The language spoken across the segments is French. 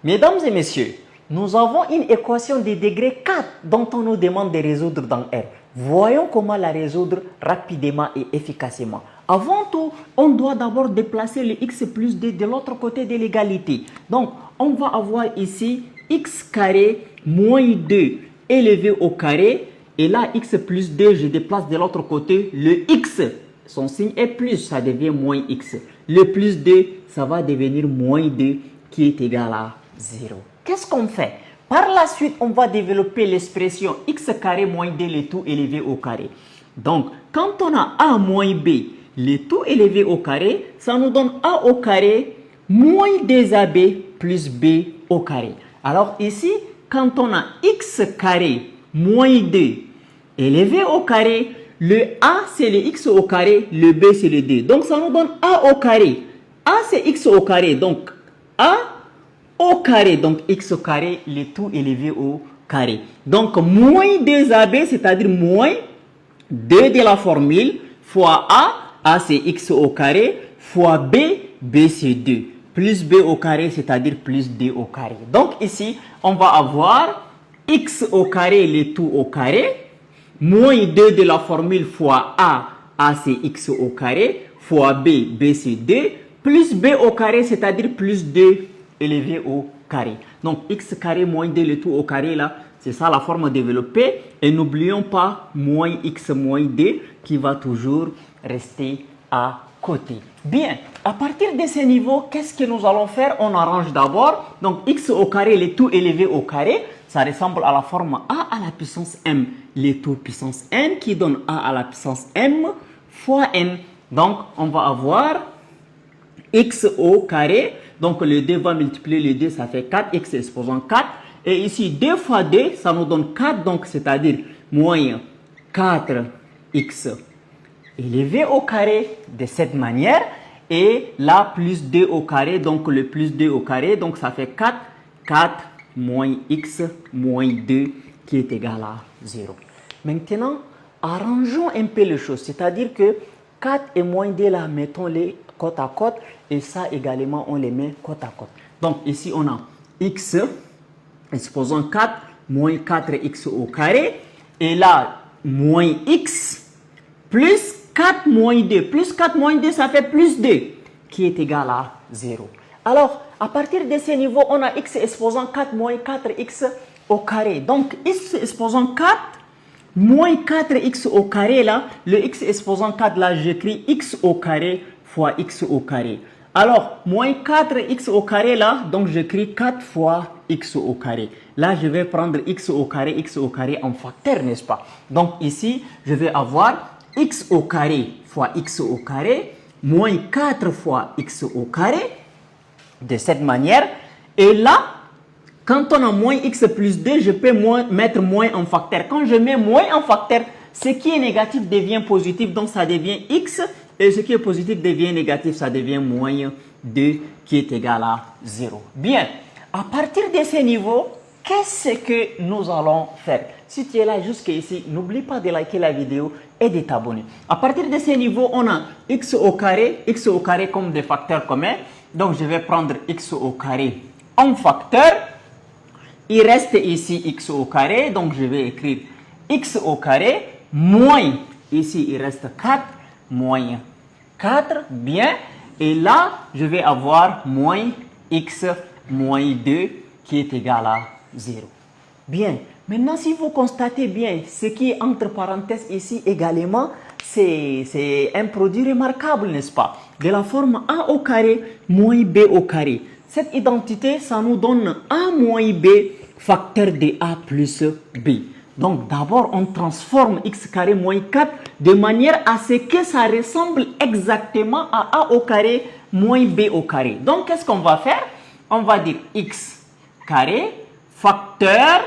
Mesdames et messieurs, nous avons une équation de degré 4 dont on nous demande de résoudre dans R. Voyons comment la résoudre rapidement et efficacement. Avant tout, on doit d'abord déplacer le x plus 2 de l'autre côté de l'égalité. Donc, on va avoir ici x carré moins 2 élevé au carré. Et là, x plus 2, je déplace de l'autre côté le x. Son signe est plus, ça devient moins x. Le plus 2, ça va devenir moins 2 qui est égal à 0. Qu'est-ce qu'on fait? Par la suite, on va développer l'expression x carré moins 2, le tout élevé au carré. Donc, quand on a a moins b, le tout élevé au carré, ça nous donne a au carré moins 2ab plus b au carré. Alors ici, quand on a x carré moins 2 élevé au carré, le a c'est le x au carré, le b c'est le 2. Donc ça nous donne a au carré. A c'est x au carré, donc a au carré, donc x au carré, le tout élevé au carré. Donc moins 2ab, c'est-à-dire moins 2 de la formule, fois a c'est x au carré, fois b c'est 2. Plus b au carré, c'est-à-dire plus 2 au carré. Donc ici, on va avoir x au carré, le tout au carré, moins 2 de la formule fois a c'est x au carré, fois b c'est 2, plus b au carré, c'est-à-dire plus 2 élevé au carré. Donc x carré moins 2 le tout au carré là, c'est ça la forme développée. Et n'oublions pas moins x moins 2 qui va toujours rester à côté. Bien, à partir de ce niveau, qu'est-ce que nous allons faire? On arrange d'abord. Donc x au carré le tout élevé au carré, ça ressemble à la forme a à la puissance m, le tout puissance n qui donne a à la puissance m fois n. Donc on va avoir x au carré, donc le 2 va multiplier le 2, ça fait 4, x exposant 4. Et ici 2 fois 2, ça nous donne 4, donc c'est-à-dire moins 4x élevé au carré de cette manière. Et là, plus 2 au carré, donc le plus 2 au carré, donc ça fait 4, 4 moins x moins 2 qui est égal à 0. Maintenant, arrangeons un peu les choses, c'est-à-dire que 4 et moins 2 là, mettons-les côte à côte et ça également on les met côte à côte. Donc ici on a x, exposons 4 moins 4x au carré et là moins x plus 4 moins 2. Plus 4 moins 2 ça fait plus 2 qui est égal à 0. Alors à partir de ce niveau on a x exposant 4 moins 4x au carré. Donc x exposant 4 moins 4x au carré là, le x exposant 4 là, j'écris x au carré fois x au carré. Alors, moins 4x au carré là, donc j'écris 4 fois x au carré. Là, je vais prendre x au carré en facteur, n'est-ce pas? Donc ici, je vais avoir x au carré fois x au carré, moins 4 fois x au carré, de cette manière. Et là, quand on a moins x plus 2, je peux mettre moins en facteur. Quand je mets moins en facteur, ce qui est négatif devient positif, donc ça devient x. Et ce qui est positif devient négatif, ça devient moins 2 qui est égal à 0. Bien, à partir de ce niveau, qu'est-ce que nous allons faire? Si tu es là jusqu'ici, n'oublie pas de liker la vidéo et de t'abonner. À partir de ce niveau, on a x au carré comme des facteurs communs. Donc je vais prendre x au carré en facteur. Il reste ici x au carré, donc je vais écrire x au carré moins, ici il reste 4, moins 4, bien. Et là, je vais avoir moins x moins 2 qui est égal à 0. Bien. Maintenant, si vous constatez bien, ce qui est entre parenthèses ici également, c'est un produit remarquable, n'est-ce pas? De la forme a au carré moins b au carré. Cette identité, ça nous donne a moins b facteur de a plus b. Donc d'abord, on transforme x carré moins 4 de manière à ce que ça ressemble exactement à a au carré moins b au carré. Donc qu'est-ce qu'on va faire? On va dire x carré facteur,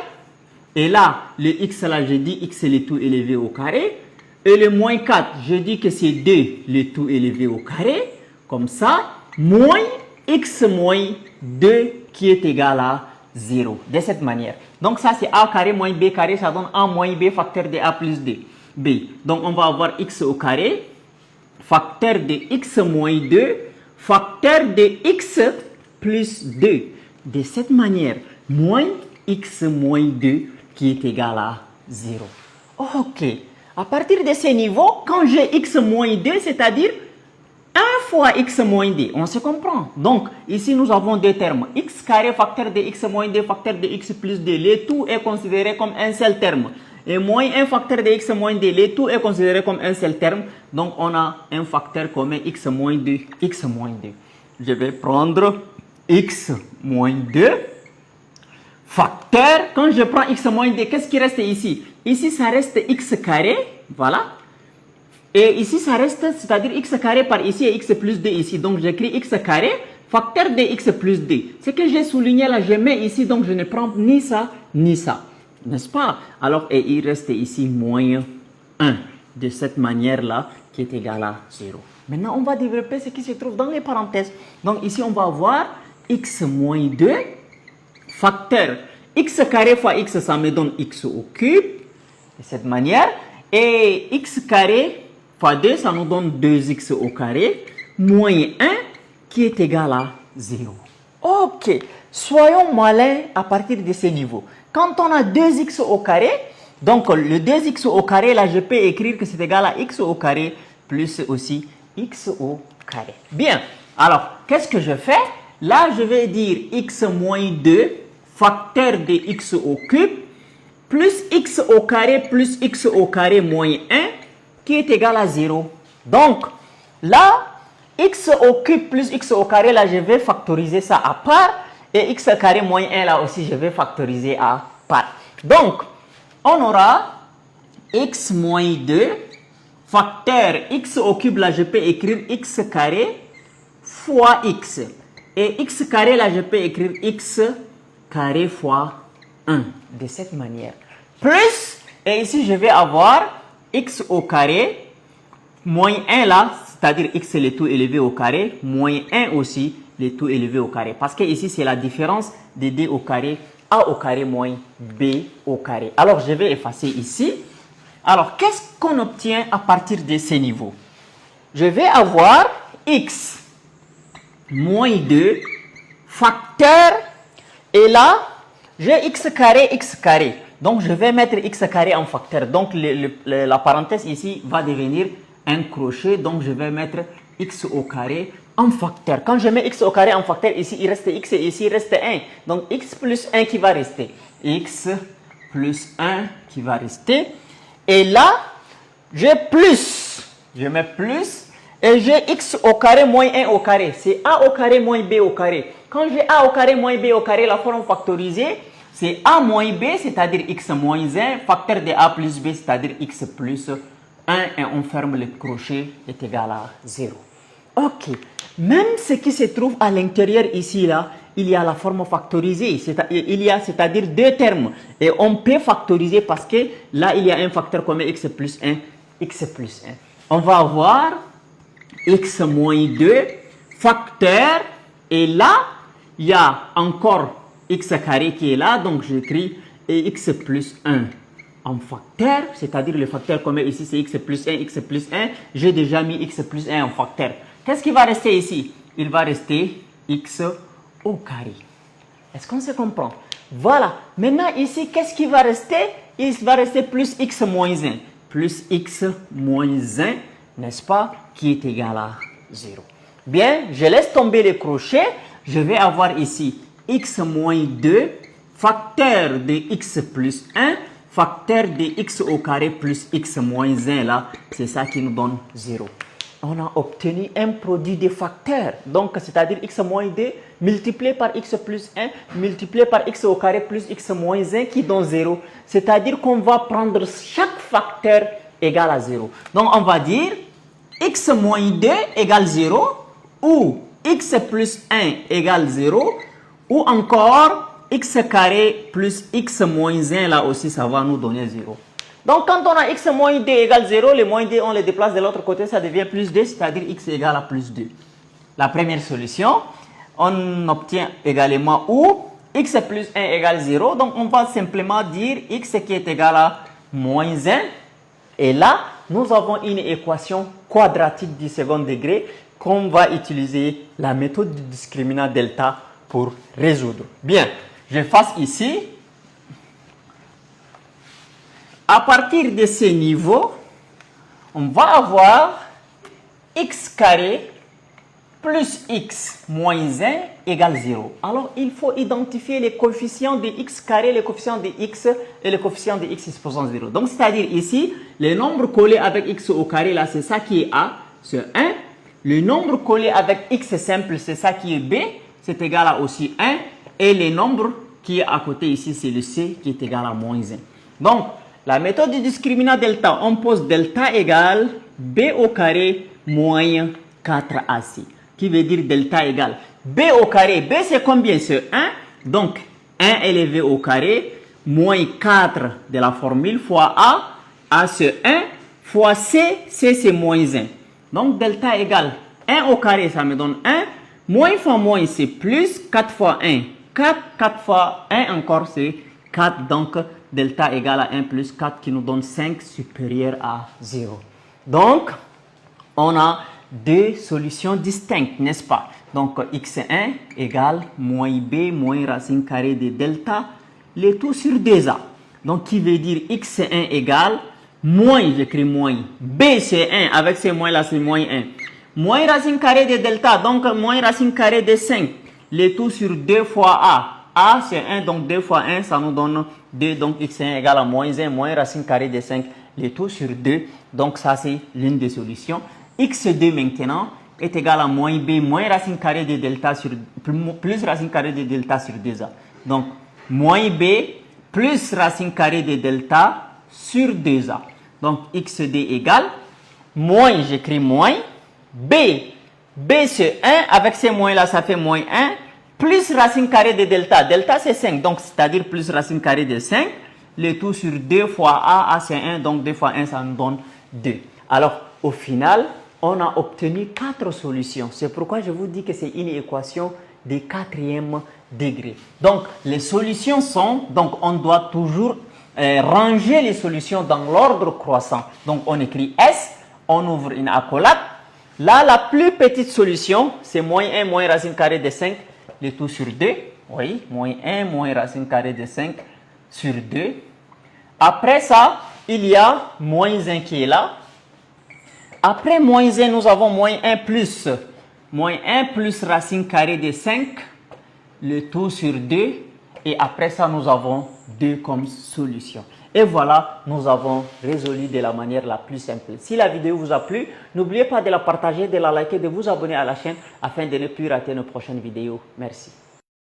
et là, le x là, je dis x le tout élevé au carré, et le moins 4, je dis que c'est 2 le tout élevé au carré, comme ça, moins x moins 2 qui est égal à 0, de cette manière. Donc ça c'est a carré moins b carré, ça donne a moins b facteur de a plus de b. Donc on va avoir x au carré, facteur de x moins 2, facteur de x plus 2. de cette manière, moins x moins 2 qui est égal à 0. Ok, à partir de ce niveau, quand j'ai x moins 2, c'est-à-dire 1 fois x moins 2, on se comprend. Donc, ici, nous avons deux termes. X carré facteur de x moins 2, facteur de x plus 2. Le tout est considéré comme un seul terme. Et moins 1 facteur de x moins 2, le tout est considéré comme un seul terme. Donc, on a un facteur commun x moins 2, x moins 2. Je vais prendre x moins 2 facteur. Quand je prends x moins 2, qu'est-ce qui reste ici? Ici, ça reste x carré. Voilà. Et ici, ça reste, c'est-à-dire x carré par ici et x plus 2 ici. Donc, j'écris x carré facteur de x plus 2. Ce que j'ai souligné là, je mets ici, donc je ne prends ni ça, ni ça. N'est-ce pas? Alors, et il reste ici moins 1. De cette manière-là, qui est égal à 0. Maintenant, on va développer ce qui se trouve dans les parenthèses. Donc, ici, on va avoir x moins 2 facteur x carré fois x, ça me donne x au cube. De cette manière. Et x carré fois 2, ça nous donne 2x au carré, moins 1, qui est égal à 0. Ok, soyons malins à partir de ce niveau. Quand on a 2x au carré, donc le 2x au carré, là, je peux écrire que c'est égal à x au carré, plus aussi x au carré. Bien, alors, qu'est-ce que je fais? Là, je vais dire x moins 2, facteur de x au cube, plus x au carré plus x au carré moins 1, qui est égal à 0. Donc, là, x au cube plus x au carré, là, je vais factoriser ça à part. Et x carré moins 1, là aussi, je vais factoriser à part. Donc, on aura x moins 2, facteur x au cube, là, je peux écrire x carré fois x. Et x carré, là, je peux écrire x carré fois 1. De cette manière. Plus, et ici, je vais avoir x au carré, moins 1 là, c'est-à-dire x le tout élevé au carré, moins 1 aussi, le tout élevé au carré. Parce que ici, c'est la différence de d au carré, a au carré moins b au carré. Alors, je vais effacer ici. Alors, qu'est-ce qu'on obtient à partir de ces niveaux? Je vais avoir x moins 2 facteur, et là, j'ai x carré. Donc, je vais mettre x carré en facteur. Donc, la parenthèse ici va devenir un crochet. Donc, je vais mettre x au carré en facteur. Quand je mets x au carré en facteur, ici, il reste x et ici, il reste 1. Donc, x plus 1 qui va rester. X plus 1 qui va rester. Et là, j'ai plus. Je mets plus. Et j'ai x au carré moins 1 au carré. C'est a au carré moins b au carré. Quand j'ai a au carré moins b au carré, la forme factorisée, c'est a moins b, c'est-à-dire x moins 1, facteur de a plus b, c'est-à-dire x plus 1, et on ferme le crochet, est égal à 0. Ok, même ce qui se trouve à l'intérieur ici, là, il y a la forme factorisée, c'est-à-dire deux termes. Et on peut factoriser parce que là, il y a un facteur comme x plus 1, x plus 1. On va avoir x moins 2, facteur, et là, il y a encore x carré qui est là, donc j'écris x plus 1 en facteur, c'est-à-dire le facteur commun ici c'est x plus 1, x plus 1, j'ai déjà mis x plus 1 en facteur. Qu'est-ce qui va rester ici? Il va rester x au carré. Est-ce qu'on se comprend? Voilà, maintenant ici, qu'est-ce qui va rester? Il va rester plus x moins 1. Plus x moins 1, n'est-ce pas? Qui est égal à 0. Bien, je laisse tomber les crochets, je vais avoir ici x moins 2, facteur de x plus 1, facteur de x au carré plus x moins 1, là, c'est ça qui nous donne 0. On a obtenu un produit de facteurs, donc c'est-à-dire x moins 2 multiplié par x plus 1, multiplié par x au carré plus x moins 1 qui donne 0. C'est-à-dire qu'on va prendre chaque facteur égal à 0. Donc on va dire x moins 2 égale 0, ou x plus 1 égale 0, ou encore x carré plus x moins 1, là aussi ça va nous donner 0. Donc quand on a x moins 2 égale 0, le moins 2 on le déplace de l'autre côté, ça devient plus 2, c'est-à-dire x égale à plus 2. La première solution, on obtient également ou x plus 1 égale 0, donc on va simplement dire x qui est égal à moins 1, et là nous avons une équation quadratique du second degré qu'on va utiliser la méthode du discriminant delta pour résoudre. Bien, j'efface ici. À partir de ce niveau, on va avoir x carré plus x moins 1 égale 0. Alors, il faut identifier les coefficients de x carré, les coefficients de x et les coefficients de x exposant 0. Donc, c'est-à-dire ici, les nombres collés avec x au carré, là, c'est ça qui est a, c'est 1. Le nombre collé avec x simple, c'est ça qui est b, c'est égal à aussi 1. Et le nombre qui est à côté ici, c'est le c qui est égal à moins 1. Donc, la méthode du discriminant delta, on pose delta égale b au carré moins 4ac. Qui veut dire delta égale b au carré. B c'est combien? C'est 1. Donc 1 élevé au carré moins 4 de la formule fois a. A c'est 1 fois c. C c'est moins 1. Donc delta égale 1 au carré, ça me donne 1. Moins fois moins c'est plus. 4 fois 1. 4. 4 fois 1 encore c'est 4. Donc delta égale à 1 plus 4 qui nous donne 5 supérieur à 0. Donc on a deux solutions distinctes, n'est-ce pas? Donc, x1 égale moins b moins racine carrée de delta, le tout sur 2a. Donc, qui veut dire x1 égale moins, j'écris moins, b c'est 1, avec ces moins là c'est moins 1. Moins racine carrée de delta, donc moins racine carrée de 5, le tout sur 2 fois a. A c'est 1, donc 2 fois 1, ça nous donne 2, donc x1 égale à moins 1, moins racine carrée de 5, le tout sur 2. Donc, ça c'est l'une des solutions. x2 maintenant est égal à moins b moins racine carrée de delta sur plus racine carrée de delta sur 2a. Donc moins b plus racine carrée de delta sur 2a. Donc x2 égale moins, j'écris moins b. B c'est 1, avec ces moins là ça fait moins 1 plus racine carrée de delta. Delta c'est 5, donc c'est-à-dire plus racine carrée de 5. Le tout sur 2 fois a c'est 1, donc 2 fois 1 ça nous donne 2. Alors au final, on a obtenu 4 solutions. C'est pourquoi je vous dis que c'est une équation de 4e degré. Donc, les solutions sont, donc on doit toujours ranger les solutions dans l'ordre croissant. Donc, on écrit S, on ouvre une accolade. Là, la plus petite solution, c'est moins 1 moins racine carrée de 5, le tout sur 2. Oui, moins 1 moins racine carrée de 5 sur 2. Après ça, il y a moins 1 qui est là. Après moins 1, nous avons moins 1 plus racine carrée de 5, le tout sur 2. Et après ça, nous avons 2 comme solution. Et voilà, nous avons résolu de la manière la plus simple. Si la vidéo vous a plu, n'oubliez pas de la partager, de la liker, de vous abonner à la chaîne afin de ne plus rater nos prochaines vidéos. Merci.